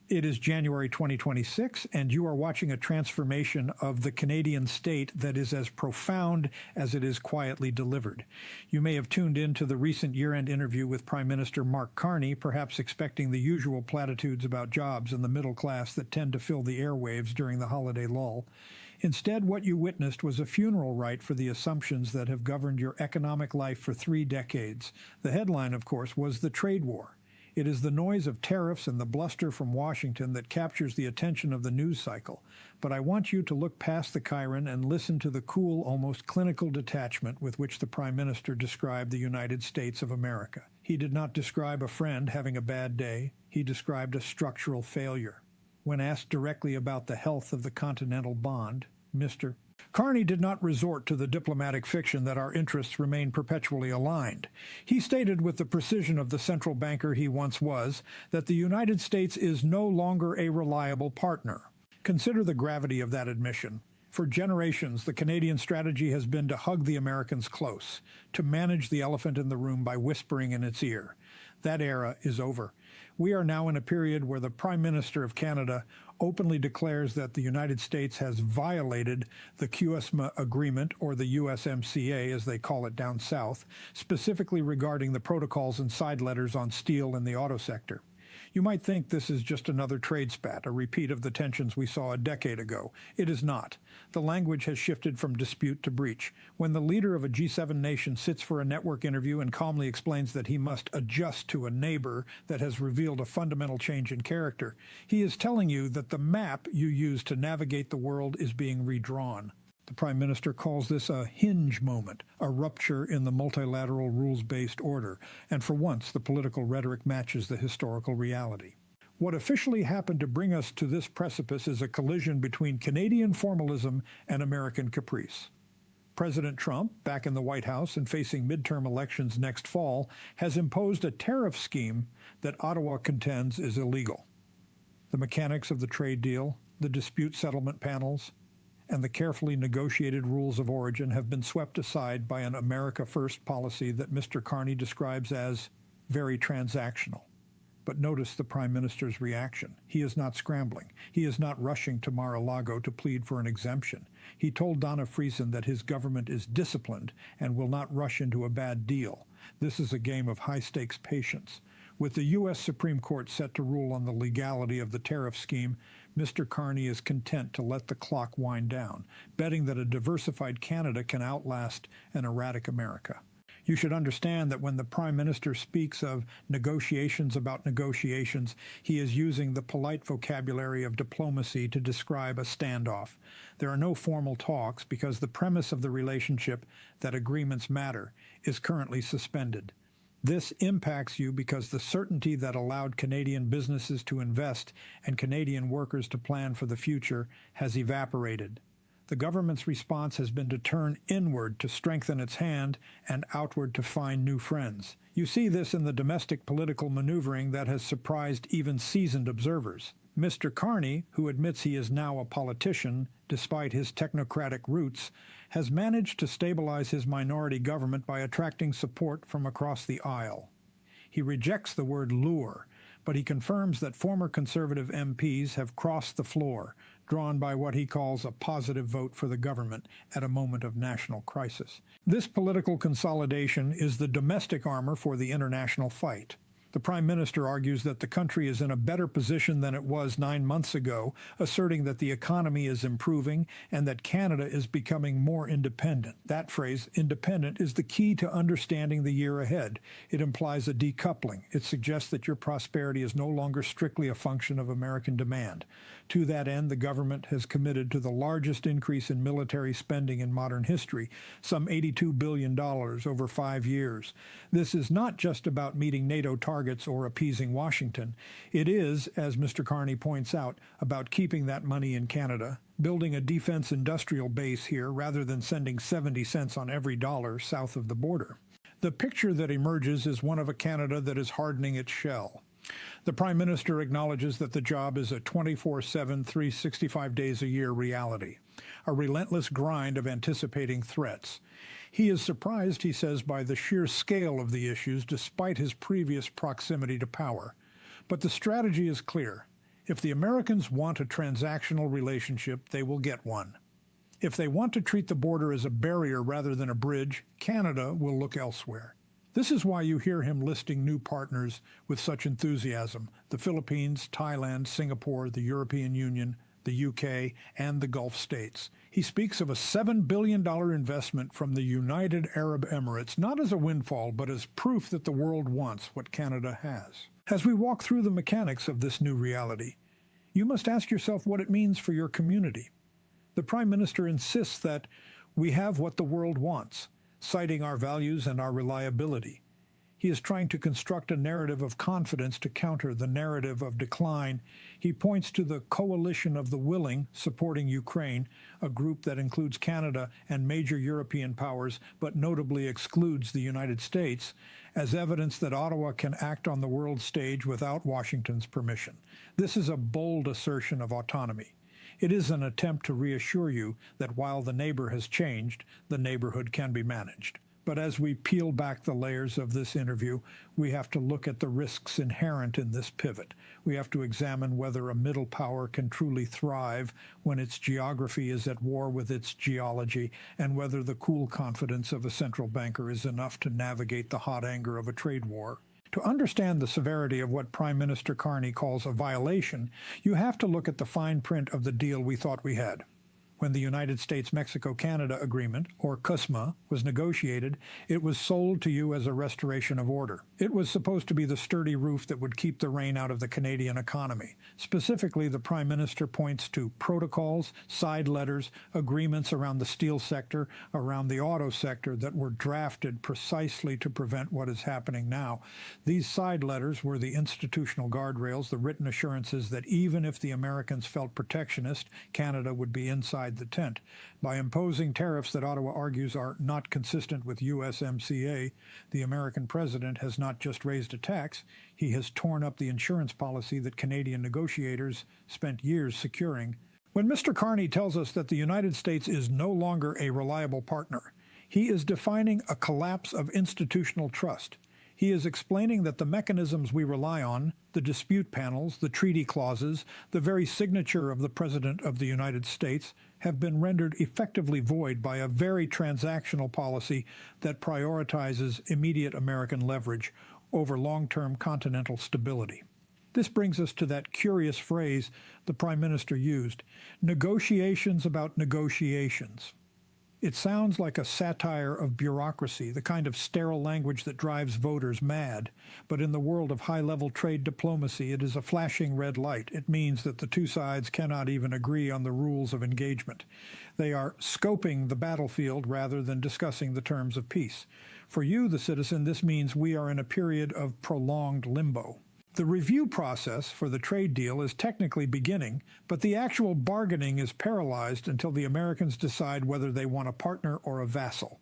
It is January 2026, and you are watching a transformation of the Canadian state that is as profound as it is quietly delivered. You may have tuned in to the recent year-end interview with Prime Minister Mark Carney, perhaps expecting the usual platitudes about jobs and the middle class that tend to fill the airwaves during the holiday lull. Instead, what you witnessed was a funeral rite for the assumptions that have governed your economic life for 3 decades. The headline, of course, was the trade war. It is the noise of tariffs and the bluster from Washington that captures the attention of the news cycle. But I want you to look past the chyron and listen to the cool, almost clinical detachment with which the Prime Minister described the United States of America. He did not describe a friend having a bad day. He described a structural failure. When asked directly about the health of the continental bond, Mr. Carney did not resort to the diplomatic fiction that our interests remain perpetually aligned. He stated with the precision of the central banker he once was that the United States is no longer a reliable partner. Consider the gravity of that admission. For generations, the Canadian strategy has been to hug the Americans close, to manage the elephant in the room by whispering in its ear. That era is over. We are now in a period where the Prime Minister of Canada openly declares that the United States has violated the CUSMA agreement, or the USMCA as they call it down south, specifically regarding the protocols and side letters on steel in the auto sector. You might think this is just another trade spat, a repeat of the tensions we saw a decade ago. It is not. The language has shifted from dispute to breach. When the leader of a G7 nation sits for a network interview and calmly explains that he must adjust to a neighbor that has revealed a fundamental change in character, he is telling you that the map you use to navigate the world is being redrawn. The Prime Minister calls this a hinge moment, a rupture in the multilateral rules-based order, and for once the political rhetoric matches the historical reality. What officially happened to bring us to this precipice is a collision between Canadian formalism and American caprice. President Trump, back in the White House and facing midterm elections next fall, has imposed a tariff scheme that Ottawa contends is illegal. The mechanics of the trade deal, the dispute settlement panels, and the carefully negotiated rules of origin have been swept aside by an America First policy that Mr. Carney describes as very transactional. But notice the Prime Minister's reaction. He is not scrambling. He is not rushing to Mar-a-Lago to plead for an exemption. He told Donna Friesen that his government is disciplined and will not rush into a bad deal. This is a game of high-stakes patience. With the U.S. Supreme Court set to rule on the legality of the tariff scheme, Mr. Carney is content to let the clock wind down, betting that a diversified Canada can outlast an erratic America. You should understand that when the Prime Minister speaks of negotiations about negotiations, he is using the polite vocabulary of diplomacy to describe a standoff. There are no formal talks because the premise of the relationship, that agreements matter, is currently suspended. This impacts you because the certainty that allowed Canadian businesses to invest and Canadian workers to plan for the future has evaporated. The government's response has been to turn inward to strengthen its hand and outward to find new friends. You see this in the domestic political maneuvering that has surprised even seasoned observers. Mr. Carney, who admits he is now a politician despite his technocratic roots, has managed to stabilize his minority government by attracting support from across the aisle. He rejects the word lure, but he confirms that former Conservative MPs have crossed the floor, drawn by what he calls a positive vote for the government at a moment of national crisis. This political consolidation is the domestic armor for the international fight. The Prime Minister argues that the country is in a better position than it was 9 months ago, asserting that the economy is improving and that Canada is becoming more independent. That phrase, independent, is the key to understanding the year ahead. It implies a decoupling. It suggests that your prosperity is no longer strictly a function of American demand. To that end, the government has committed to the largest increase in military spending in modern history, some $82 billion over 5 years. This is not just about meeting NATO targets or appeasing Washington. It is, as Mr. Carney points out, about keeping that money in Canada, building a defense industrial base here rather than sending 70 cents on every dollar south of the border. The picture that emerges is one of a Canada that is hardening its shell. The Prime Minister acknowledges that the job is a 24/7, 365 days a year reality, a relentless grind of anticipating threats. He is surprised, he says, by the sheer scale of the issues despite his previous proximity to power. But the strategy is clear. If the Americans want a transactional relationship, they will get one. If they want to treat the border as a barrier rather than a bridge, Canada will look elsewhere. This is why you hear him listing new partners with such enthusiasm: the Philippines, Thailand, Singapore, the European Union, the UK, and the Gulf states. He speaks of a $7 billion investment from the United Arab Emirates, not as a windfall, but as proof that the world wants what Canada has. As we walk through the mechanics of this new reality, you must ask yourself what it means for your community. The Prime Minister insists that we have what the world wants, citing our values and our reliability. He is trying to construct a narrative of confidence to counter the narrative of decline. He points to the coalition of the willing supporting Ukraine, a group that includes Canada and major European powers, but notably excludes the United States, as evidence that Ottawa can act on the world stage without Washington's permission. This is a bold assertion of autonomy. It is an attempt to reassure you that while the neighbor has changed, the neighborhood can be managed. But as we peel back the layers of this interview, we have to look at the risks inherent in this pivot. We have to examine whether a middle power can truly thrive when its geography is at war with its geology, and whether the cool confidence of a central banker is enough to navigate the hot anger of a trade war. To understand the severity of what Prime Minister Carney calls a violation, you have to look at the fine print of the deal we thought we had. When the United States-Mexico-Canada Agreement, or CUSMA, was negotiated, it was sold to you as a restoration of order. It was supposed to be the sturdy roof that would keep the rain out of the Canadian economy. Specifically, the Prime Minister points to protocols, side letters, agreements around the steel sector, around the auto sector that were drafted precisely to prevent what is happening now. These side letters were the institutional guardrails, the written assurances that even if the Americans felt protectionist, Canada would be inside the tent. By imposing tariffs that Ottawa argues are not consistent with USMCA, the American president has not just raised a tax, he has torn up the insurance policy that Canadian negotiators spent years securing. When Mr. Carney tells us that the United States is no longer a reliable partner, he is defining a collapse of institutional trust. He is explaining that the mechanisms we rely on, the dispute panels, the treaty clauses, the very signature of the President of the United States, have been rendered effectively void by a very transactional policy that prioritizes immediate American leverage over long-term continental stability. This brings us to that curious phrase the Prime Minister used, negotiations about negotiations. It sounds like a satire of bureaucracy, the kind of sterile language that drives voters mad. But in the world of high-level trade diplomacy, it is a flashing red light. It means that the two sides cannot even agree on the rules of engagement. They are scoping the battlefield rather than discussing the terms of peace. For you, the citizen, this means we are in a period of prolonged limbo. The review process for the trade deal is technically beginning, but the actual bargaining is paralyzed until the Americans decide whether they want a partner or a vassal.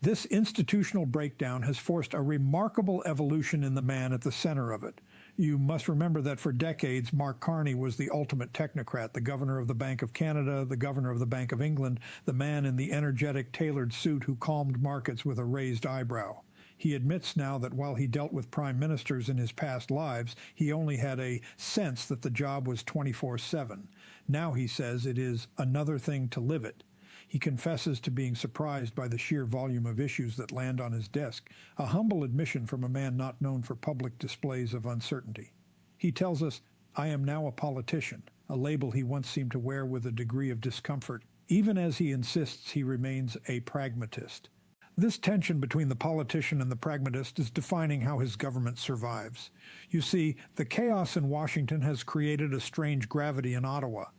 This institutional breakdown has forced a remarkable evolution in the man at the center of it. You must remember that for decades, Mark Carney was the ultimate technocrat, the governor of the Bank of Canada, the governor of the Bank of England, the man in the energetic, tailored suit who calmed markets with a raised eyebrow. He admits now that while he dealt with prime ministers in his past lives, he only had a sense that the job was 24/7. Now he says it is another thing to live it. He confesses to being surprised by the sheer volume of issues that land on his desk, a humble admission from a man not known for public displays of uncertainty. He tells us, "I am now a politician," a label he once seemed to wear with a degree of discomfort, even as he insists he remains a pragmatist. This tension between the politician and the pragmatist is defining how his government survives. You see, the chaos in Washington has created a strange gravity in Ottawa.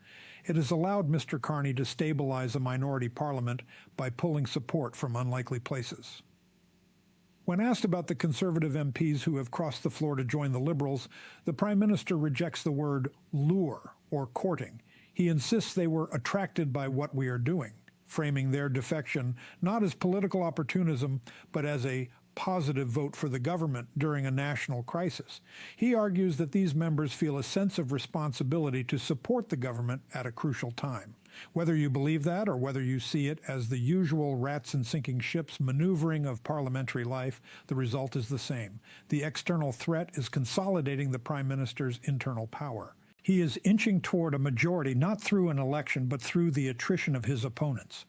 It has allowed Mr. Carney to stabilize a minority parliament by pulling support from unlikely places. When asked about the Conservative MPs who have crossed the floor to join the Liberals, the Prime Minister rejects the word lure or courting. He insists they were attracted by what we are doing, framing their defection not as political opportunism, but as a positive vote for the government during a national crisis. He argues that these members feel a sense of responsibility to support the government at a crucial time. Whether you believe that or whether you see it as the usual rats and sinking ships maneuvering of parliamentary life, the result is the same. The external threat is consolidating the Prime Minister's internal power. He is inching toward a majority not through an election but through the attrition of his opponents.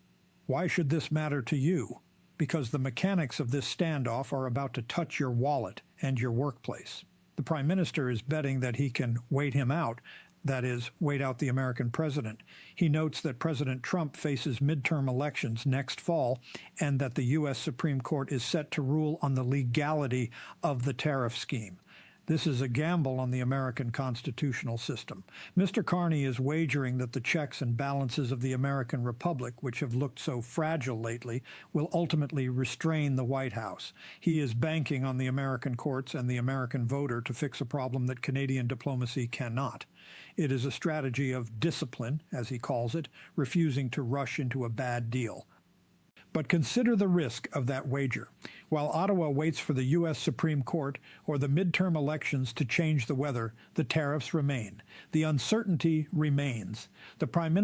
Why should this matter to you? Because the mechanics of this standoff are about to touch your wallet and your workplace. The Prime Minister is betting that he can wait him out, that is, wait out the American president. He notes that President Trump faces midterm elections next fall and that the U.S. Supreme Court is set to rule on the legality of the tariff scheme. This is a gamble on the American constitutional system. Mr. Carney is wagering that the checks and balances of the American Republic, which have looked so fragile lately, will ultimately restrain the White House. He is banking on the American courts and the American voter to fix a problem that Canadian diplomacy cannot. It is a strategy of discipline, as he calls it, refusing to rush into a bad deal. But consider the risk of that wager. While Ottawa waits for the U.S. Supreme Court or the midterm elections to change the weather, the tariffs remain. The uncertainty remains. The Prime Minister